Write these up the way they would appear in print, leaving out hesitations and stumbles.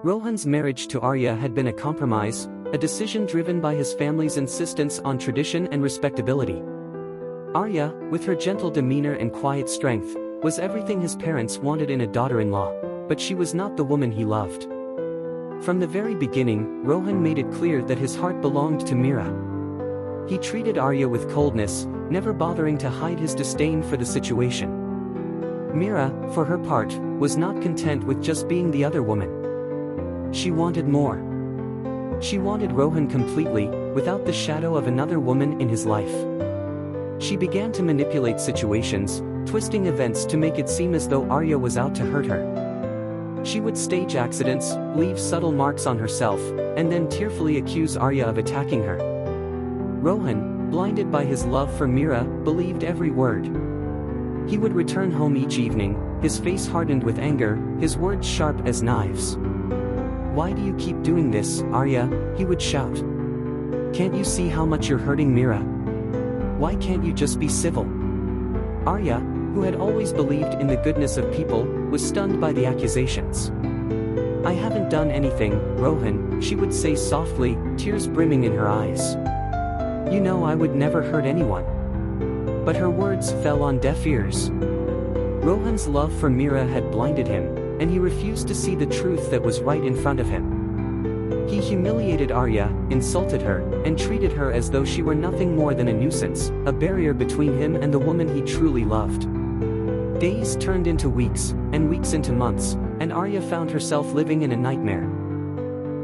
Rohan's marriage to Arya had been a compromise, a decision driven by his family's insistence on tradition and respectability. Arya, with her gentle demeanor and quiet strength, was everything his parents wanted in a daughter-in-law, but she was not the woman he loved. From the very beginning, Rohan made it clear that his heart belonged to Mira. He treated Arya with coldness, never bothering to hide his disdain for the situation. Mira, for her part, was not content with just being the other woman. She wanted more. She wanted Rohan completely, without the shadow of another woman in his life. She began to manipulate situations, twisting events to make it seem as though Arya was out to hurt her. She would stage accidents, leave subtle marks on herself, and then tearfully accuse Arya of attacking her. Rohan, blinded by his love for Mira, believed every word. He would return home each evening, his face hardened with anger, his words sharp as knives. "Why do you keep doing this, Arya?" he would shout. "Can't you see how much you're hurting Mira? Why can't you just be civil?" Arya, who had always believed in the goodness of people, was stunned by the accusations. "I haven't done anything, Rohan," she would say softly, tears brimming in her eyes. "You know I would never hurt anyone." But her words fell on deaf ears. Rohan's love for Mira had blinded him, and he refused to see the truth that was right in front of him. He humiliated Arya, insulted her, and treated her as though she were nothing more than a nuisance, a barrier between him and the woman he truly loved. Days turned into weeks, and weeks into months, and Arya found herself living in a nightmare.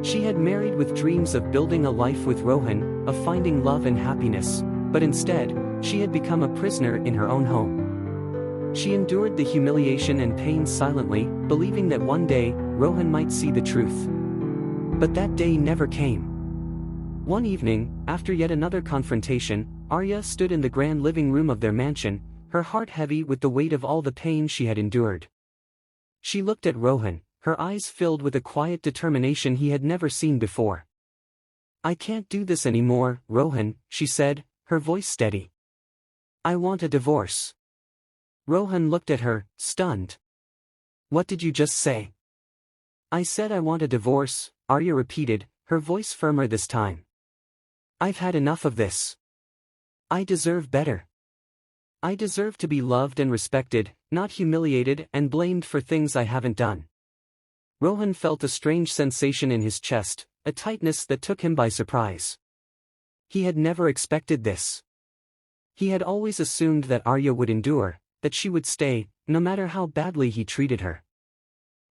She had married with dreams of building a life with Rohan, of finding love and happiness, but instead, she had become a prisoner in her own home. She endured the humiliation and pain silently, believing that one day, Rohan might see the truth. But that day never came. One evening, after yet another confrontation, Arya stood in the grand living room of their mansion, her heart heavy with the weight of all the pain she had endured. She looked at Rohan, her eyes filled with a quiet determination he had never seen before. "I can't do this anymore, Rohan," she said, her voice steady. "I want a divorce." Rohan looked at her, stunned. "What did you just say?" "I said I want a divorce," Arya repeated, her voice firmer this time. "I've had enough of this. I deserve better. I deserve to be loved and respected, not humiliated and blamed for things I haven't done." Rohan felt a strange sensation in his chest, a tightness that took him by surprise. He had never expected this. He had always assumed that Arya would endure, that she would stay, no matter how badly he treated her.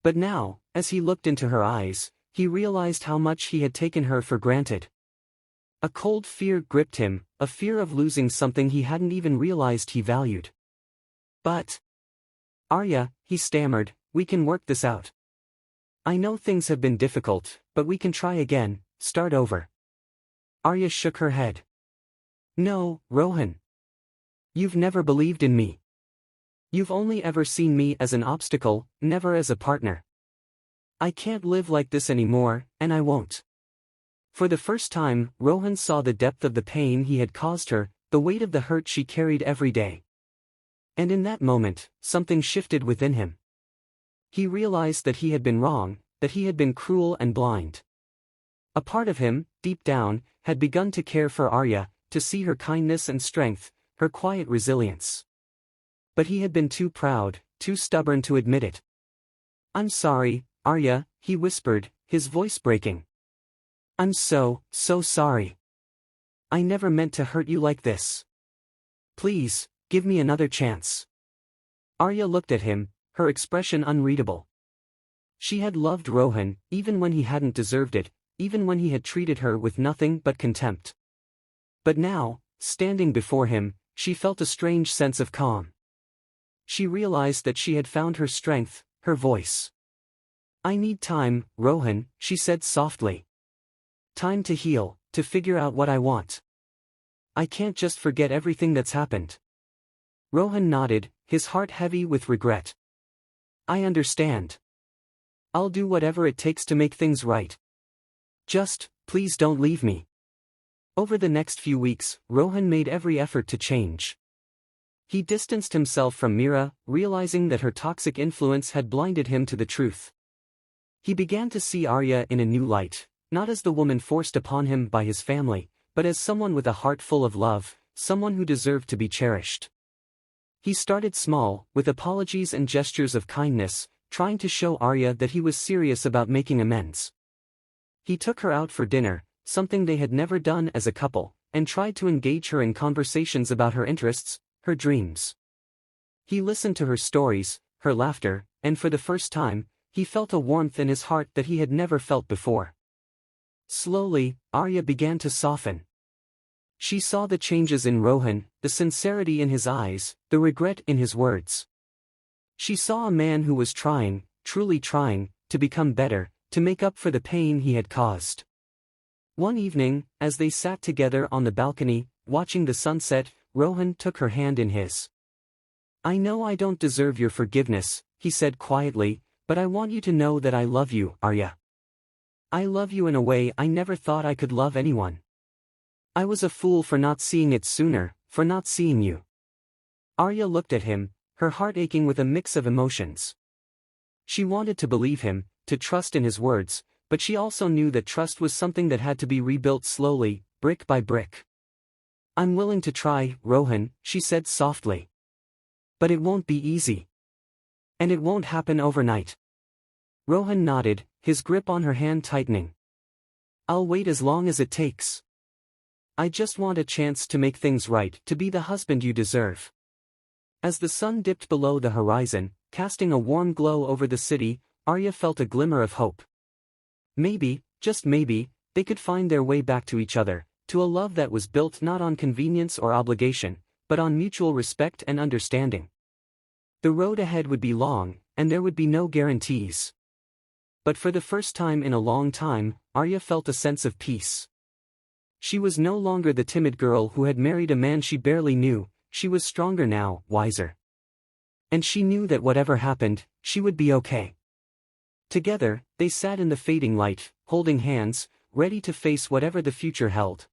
But now, as he looked into her eyes, he realized how much he had taken her for granted. A cold fear gripped him, a fear of losing something he hadn't even realized he valued. "But Arya," he stammered, "we can work this out. I know things have been difficult, but we can try again, start over." Arya shook her head. "No, Rohan. You've never believed in me. You've only ever seen me as an obstacle, never as a partner. I can't live like this anymore, and I won't." For the first time, Rohan saw the depth of the pain he had caused her, the weight of the hurt she carried every day. And in that moment, something shifted within him. He realized that he had been wrong, that he had been cruel and blind. A part of him, deep down, had begun to care for Arya, to see her kindness and strength, her quiet resilience. But he had been too proud, too stubborn to admit it. "I'm sorry, Arya," he whispered, his voice breaking. "I'm so sorry. I never meant to hurt you like this. Please, give me another chance." Arya looked at him, her expression unreadable. She had loved Rohan, even when he hadn't deserved it, even when he had treated her with nothing but contempt. But now, standing before him, she felt a strange sense of calm. She realized that she had found her strength, her voice. "I need time, Rohan," she said softly. "Time to heal, to figure out what I want. I can't just forget everything that's happened." Rohan nodded, his heart heavy with regret. "I understand. I'll do whatever it takes to make things right. Just, please don't leave me." Over the next few weeks, Rohan made every effort to change. He distanced himself from Mira, realizing that her toxic influence had blinded him to the truth. He began to see Arya in a new light, not as the woman forced upon him by his family, but as someone with a heart full of love, someone who deserved to be cherished. He started small, with apologies and gestures of kindness, trying to show Arya that he was serious about making amends. He took her out for dinner, something they had never done as a couple, and tried to engage her in conversations about her interests, her dreams. He listened to her stories, her laughter, and for the first time, he felt a warmth in his heart that he had never felt before. Slowly, Arya began to soften. She saw the changes in Rohan, the sincerity in his eyes, the regret in his words. She saw a man who was trying, truly trying, to become better, to make up for the pain he had caused. One evening, as they sat together on the balcony, watching the sunset, Rohan took her hand in his. "I know I don't deserve your forgiveness," he said quietly, "but I want you to know that I love you, Arya. I love you in a way I never thought I could love anyone. I was a fool for not seeing it sooner, for not seeing you." Arya looked at him, her heart aching with a mix of emotions. She wanted to believe him, to trust in his words, but she also knew that trust was something that had to be rebuilt slowly, brick by brick. "I'm willing to try, Rohan," she said softly. "But it won't be easy. And it won't happen overnight." Rohan nodded, his grip on her hand tightening. "I'll wait as long as it takes. I just want a chance to make things right, to be the husband you deserve." As the sun dipped below the horizon, casting a warm glow over the city, Arya felt a glimmer of hope. Maybe, just maybe, they could find their way back to each other, to a love that was built not on convenience or obligation, but on mutual respect and understanding. The road ahead would be long, and there would be no guarantees. But for the first time in a long time, Arya felt a sense of peace. She was no longer the timid girl who had married a man she barely knew, she was stronger now, wiser. And she knew that whatever happened, she would be okay. Together, they sat in the fading light, holding hands, ready to face whatever the future held.